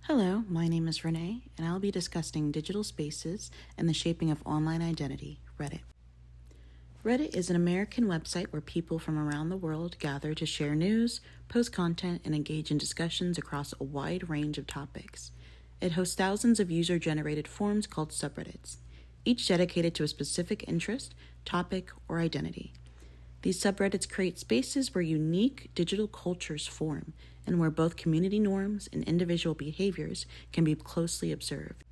Hello, my name is Renee, and I'll be discussing digital spaces and the shaping of online identity, Reddit. Reddit is an American website where people from around the world gather to share news, post content, and engage in discussions across a wide range of topics. It hosts thousands of user-generated forums called subreddits, each dedicated to a specific interest, topic, or identity. These subreddits create spaces where unique digital cultures form and where both community norms and individual behaviors can be closely observed.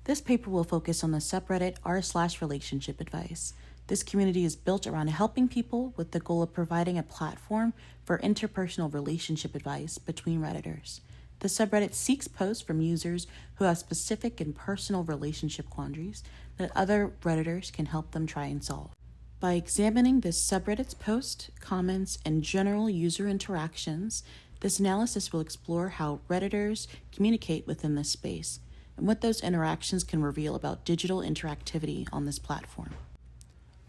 This paper will focus on the subreddit r/relationship advice. This community is built around helping people with the goal of providing a platform for interpersonal relationship advice between Redditors. The subreddit seeks posts from users who have specific and personal relationship quandaries that other Redditors can help them try and solve. By examining this subreddit's posts, comments, and general user interactions, this analysis will explore how Redditors communicate within this space and what those interactions can reveal about digital interactivity on this platform.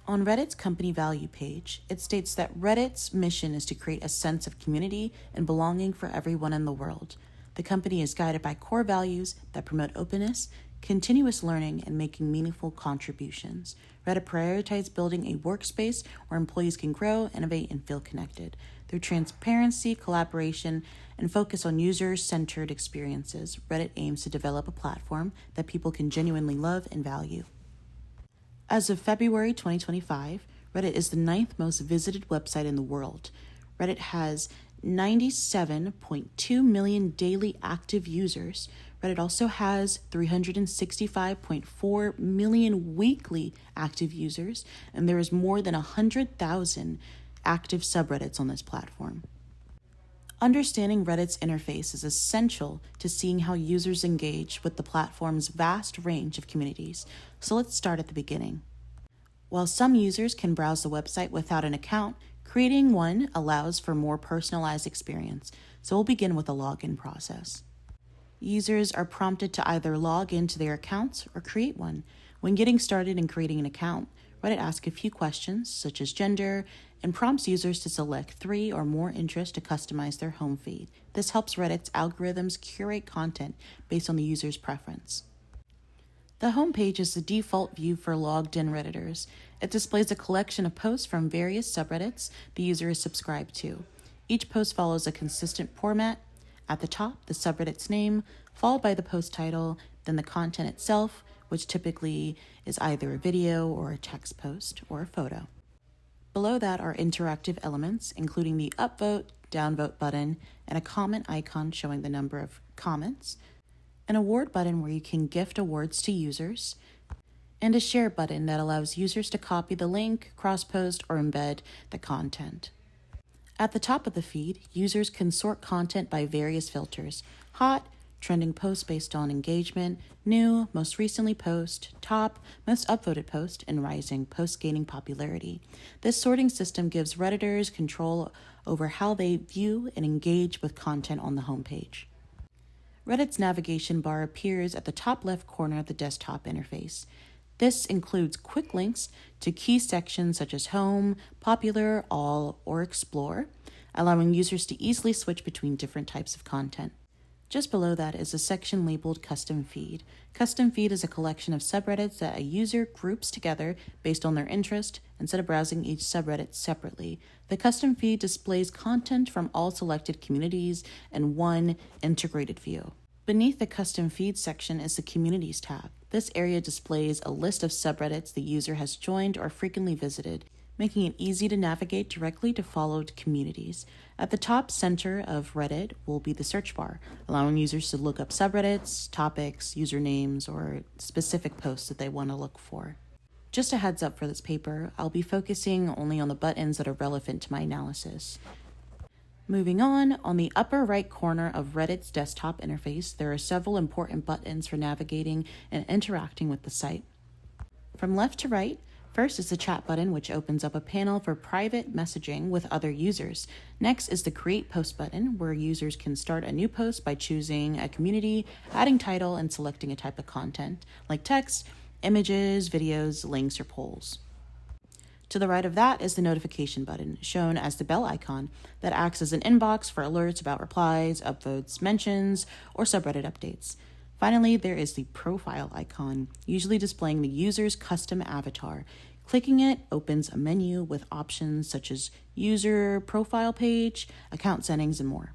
On Reddit's company value page, it states that Reddit's mission is to create a sense of community and belonging for everyone in the world. The company is guided by core values that promote openness, continuous learning, and making meaningful contributions. Reddit prioritizes building a workspace where employees can grow, innovate, and feel connected. Through transparency, collaboration, and focus on user-centered experiences, Reddit aims to develop a platform that people can genuinely love and value. As of February 2025, Reddit is the 9th most visited website in the world. Reddit has 97.2 million daily active users. Reddit also has 365.4 million weekly active users, and there is more than 100,000 active subreddits on this platform. Understanding Reddit's interface is essential to seeing how users engage with the platform's vast range of communities. So let's start at the beginning. While some users can browse the website without an account, creating one allows for more personalized experience. So we'll begin with a login process. Users are prompted to either log into their accounts or create one. When getting started and creating an account, Reddit asks a few questions such as gender and prompts users to select 3 or more interests to customize their home feed. This helps Reddit's algorithms curate content based on the user's preference. The homepage is the default view for logged-in Redditors. It displays a collection of posts from various subreddits the user is subscribed to. Each post follows a consistent format. At the top, the subreddit's name, followed by the post title, then the content itself, which typically is either a video or a text post or a photo. Below that are interactive elements, including the upvote, downvote button, and a comment icon showing the number of comments, an award button where you can gift awards to users, and a share button that allows users to copy the link, cross-post, or embed the content. At the top of the feed, users can sort content by various filters: hot, trending posts based on engagement, new, most recently post, top, most upvoted post, and rising, posts gaining popularity. This sorting system gives Redditors control over how they view and engage with content on the homepage. Reddit's navigation bar appears at the top left corner of the desktop interface. This includes quick links to key sections such as Home, Popular, All, or Explore, allowing users to easily switch between different types of content. Just below that is a section labeled Custom Feed. Custom Feed is a collection of subreddits that a user groups together based on their interest instead of browsing each subreddit separately. The Custom Feed displays content from all selected communities in one integrated view. Beneath the Custom Feed section is the Communities tab. This area displays a list of subreddits the user has joined or frequently visited, making it easy to navigate directly to followed communities. At the top center of Reddit will be the search bar, allowing users to look up subreddits, topics, usernames, or specific posts that they want to look for. Just a heads up for this paper, I'll be focusing only on the buttons that are relevant to my analysis. Moving on the upper right corner of Reddit's desktop interface, there are several important buttons for navigating and interacting with the site. From left to right, first is the chat button, which opens up a panel for private messaging with other users. Next is the create post button, where users can start a new post by choosing a community, adding title, and selecting a type of content, like text, images, videos, links, or polls. To the right of that is the notification button, shown as the bell icon, that acts as an inbox for alerts about replies, upvotes, mentions, or subreddit updates. Finally, there is the profile icon, usually displaying the user's custom avatar. Clicking it opens a menu with options such as user profile page, account settings, and more.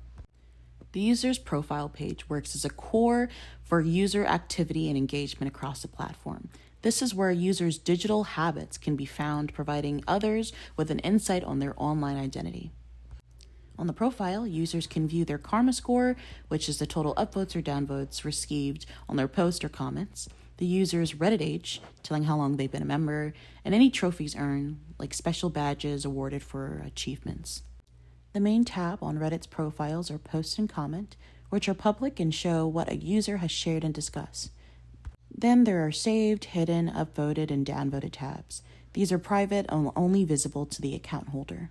The user's profile page works as a core for user activity and engagement across the platform. This is where users' digital habits can be found, providing others with an insight on their online identity. On the profile, users can view their karma score, which is the total upvotes or downvotes received on their post or comments, the user's Reddit age, telling how long they've been a member, and any trophies earned, like special badges awarded for achievements. The main tab on Reddit's profiles are post and comment, which are public and show what a user has shared and discussed. Then there are saved, hidden, upvoted, and downvoted tabs. These are private and only visible to the account holder.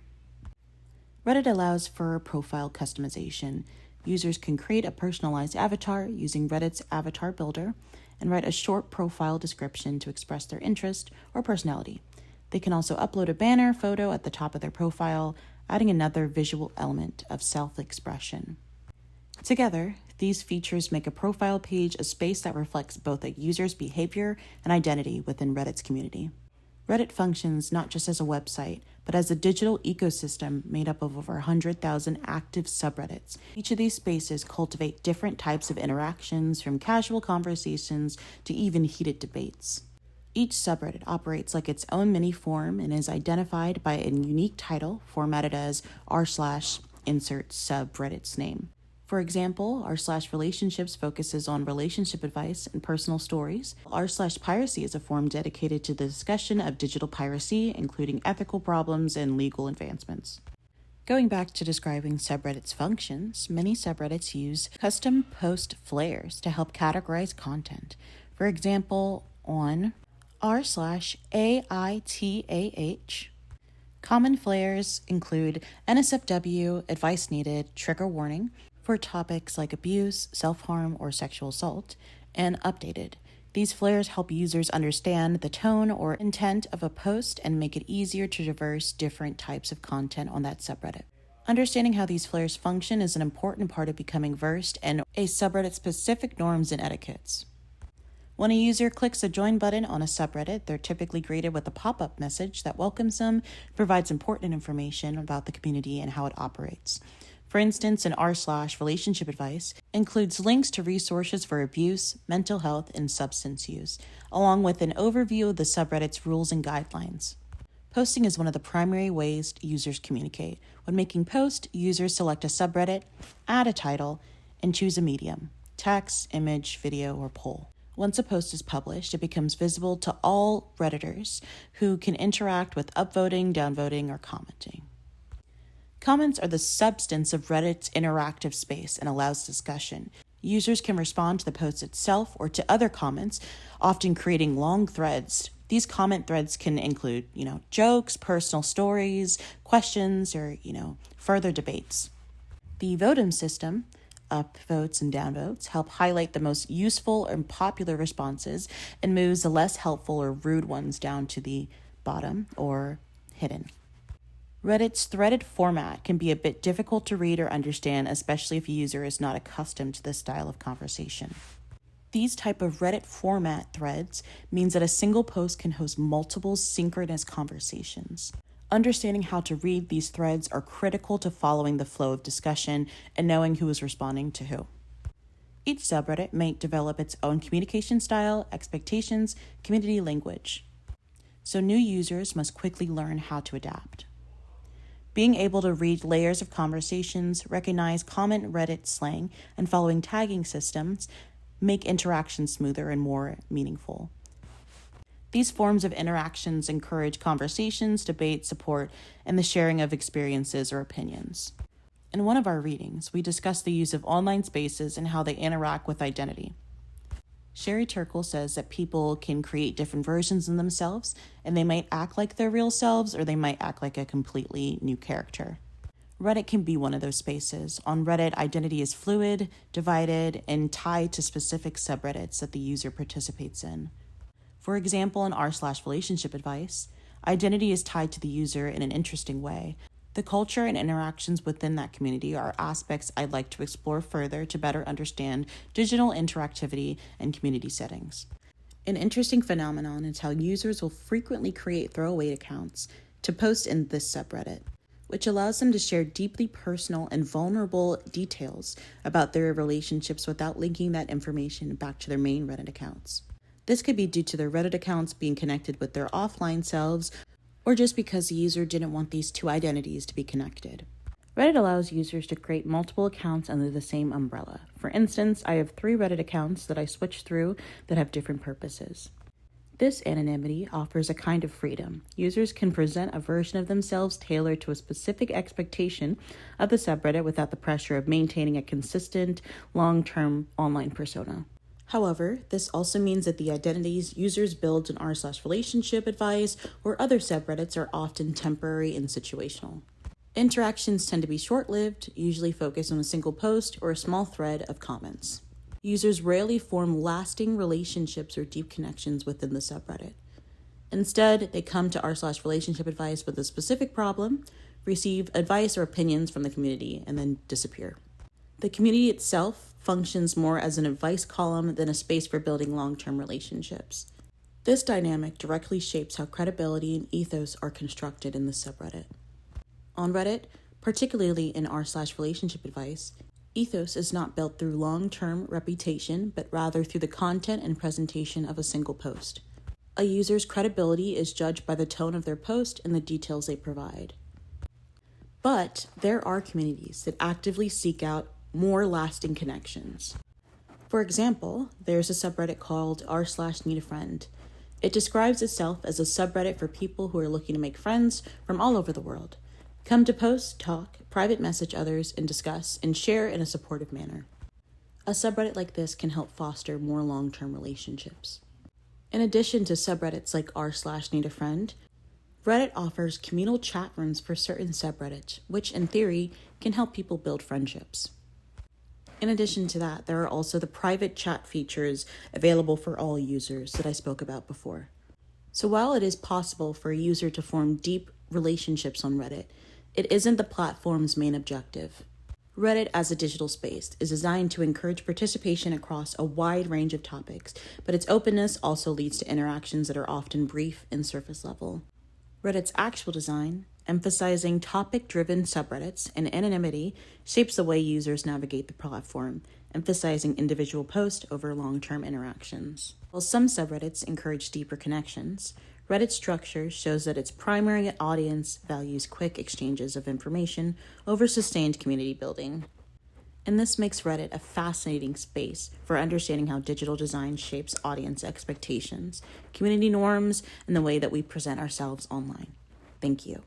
Reddit allows for profile customization. Users can create a personalized avatar using Reddit's avatar builder and write a short profile description to express their interest or personality. They can also upload a banner photo at the top of their profile, adding another visual element of self-expression. Together, these features make a profile page a space that reflects both a user's behavior and identity within Reddit's community. Reddit functions not just as a website, but as a digital ecosystem made up of over 100,000 active subreddits. Each of these spaces cultivate different types of interactions, from casual conversations to even heated debates. Each subreddit operates like its own mini-forum and is identified by a unique title formatted as r/insert subreddit's name. For example, r/relationships focuses on relationship advice and personal stories. r/piracy is a forum dedicated to the discussion of digital piracy, including ethical problems and legal advancements. Going back to describing subreddits' functions, many subreddits use custom post flares to help categorize content. For example, on r/AITAH, common flares include NSFW, advice needed, trigger warning, for topics like abuse, self-harm, or sexual assault, and updated. These flares help users understand the tone or intent of a post and make it easier to traverse different types of content on that subreddit. Understanding how these flares function is an important part of becoming versed in a subreddit's specific norms and etiquettes. When a user clicks the join button on a subreddit, they're typically greeted with a pop-up message that welcomes them, provides important information about the community and how it operates. For instance, an r/relationship advice includes links to resources for abuse, mental health, and substance use, along with an overview of the subreddit's rules and guidelines. Posting is one of the primary ways users communicate. When making posts, users select a subreddit, add a title, and choose a medium: text, image, video, or poll. Once a post is published, it becomes visible to all Redditors who can interact with upvoting, downvoting, or commenting. Comments are the substance of Reddit's interactive space and allows discussion. Users can respond to the post itself or to other comments, often creating long threads. These comment threads can include, jokes, personal stories, questions, or, further debates. The votum system, upvotes and downvotes, help highlight the most useful and popular responses and moves the less helpful or rude ones down to the bottom or hidden. Reddit's threaded format can be a bit difficult to read or understand, especially if a user is not accustomed to this style of conversation. These type of Reddit format threads means that a single post can host multiple synchronous conversations. Understanding how to read these threads are critical to following the flow of discussion and knowing who is responding to who. Each subreddit may develop its own communication style, expectations, community language. So new users must quickly learn how to adapt. Being able to read layers of conversations, recognize common Reddit slang, and following tagging systems make interaction smoother and more meaningful. These forms of interactions encourage conversations, debate, support, and the sharing of experiences or opinions. In one of our readings, we discussed the use of online spaces and how they interact with identity. Sherry Turkle says that people can create different versions of themselves, and they might act like their real selves, or they might act like a completely new character. Reddit can be one of those spaces. On Reddit, identity is fluid, divided, and tied to specific subreddits that the user participates in. For example, in r/relationship advice, Identity is tied to the user in an interesting way. The culture and interactions within that community are aspects I'd like to explore further to better understand digital interactivity and community settings. An interesting phenomenon is how users will frequently create throwaway accounts to post in this subreddit, which allows them to share deeply personal and vulnerable details about their relationships without linking that information back to their main Reddit accounts. This could be due to their Reddit accounts being connected with their offline selves, or just because the user didn't want these two identities to be connected. Reddit allows users to create multiple accounts under the same umbrella. For instance, I have 3 Reddit accounts that I switch through that have different purposes. This anonymity offers a kind of freedom. Users can present a version of themselves tailored to a specific expectation of the subreddit without the pressure of maintaining a consistent, long-term online persona. However, this also means that the identities users build in r/relationship advice or other subreddits are often temporary and situational. Interactions tend to be short-lived, usually focused on a single post or a small thread of comments. Users rarely form lasting relationships or deep connections within the subreddit. Instead, they come to r/relationship advice with a specific problem, receive advice or opinions from the community, and then disappear. The community itself functions more as an advice column than a space for building long-term relationships. This dynamic directly shapes how credibility and ethos are constructed in the subreddit. On Reddit, particularly in r/relationship advice, ethos is not built through long-term reputation, but rather through the content and presentation of a single post. A user's credibility is judged by the tone of their post and the details they provide. But there are communities that actively seek out more lasting connections. For example, there's a subreddit called r/need-a-friend. It describes itself as a subreddit for people who are looking to make friends from all over the world. Come to post, talk, private message others, and discuss, and share in a supportive manner. A subreddit like this can help foster more long-term relationships. In addition to subreddits like r/need-a-friend, Reddit offers communal chat rooms for certain subreddits, which in theory can help people build friendships. In addition to that, there are also the private chat features available for all users that I spoke about before. So while it is possible for a user to form deep relationships on Reddit, it isn't the platform's main objective. Reddit as a digital space is designed to encourage participation across a wide range of topics, but its openness also leads to interactions that are often brief and surface level. Reddit's actual design, emphasizing topic-driven subreddits and anonymity, shapes the way users navigate the platform, emphasizing individual posts over long-term interactions. While some subreddits encourage deeper connections, Reddit's structure shows that its primary audience values quick exchanges of information over sustained community building. And this makes Reddit a fascinating space for understanding how digital design shapes audience expectations, community norms, and the way that we present ourselves online. Thank you.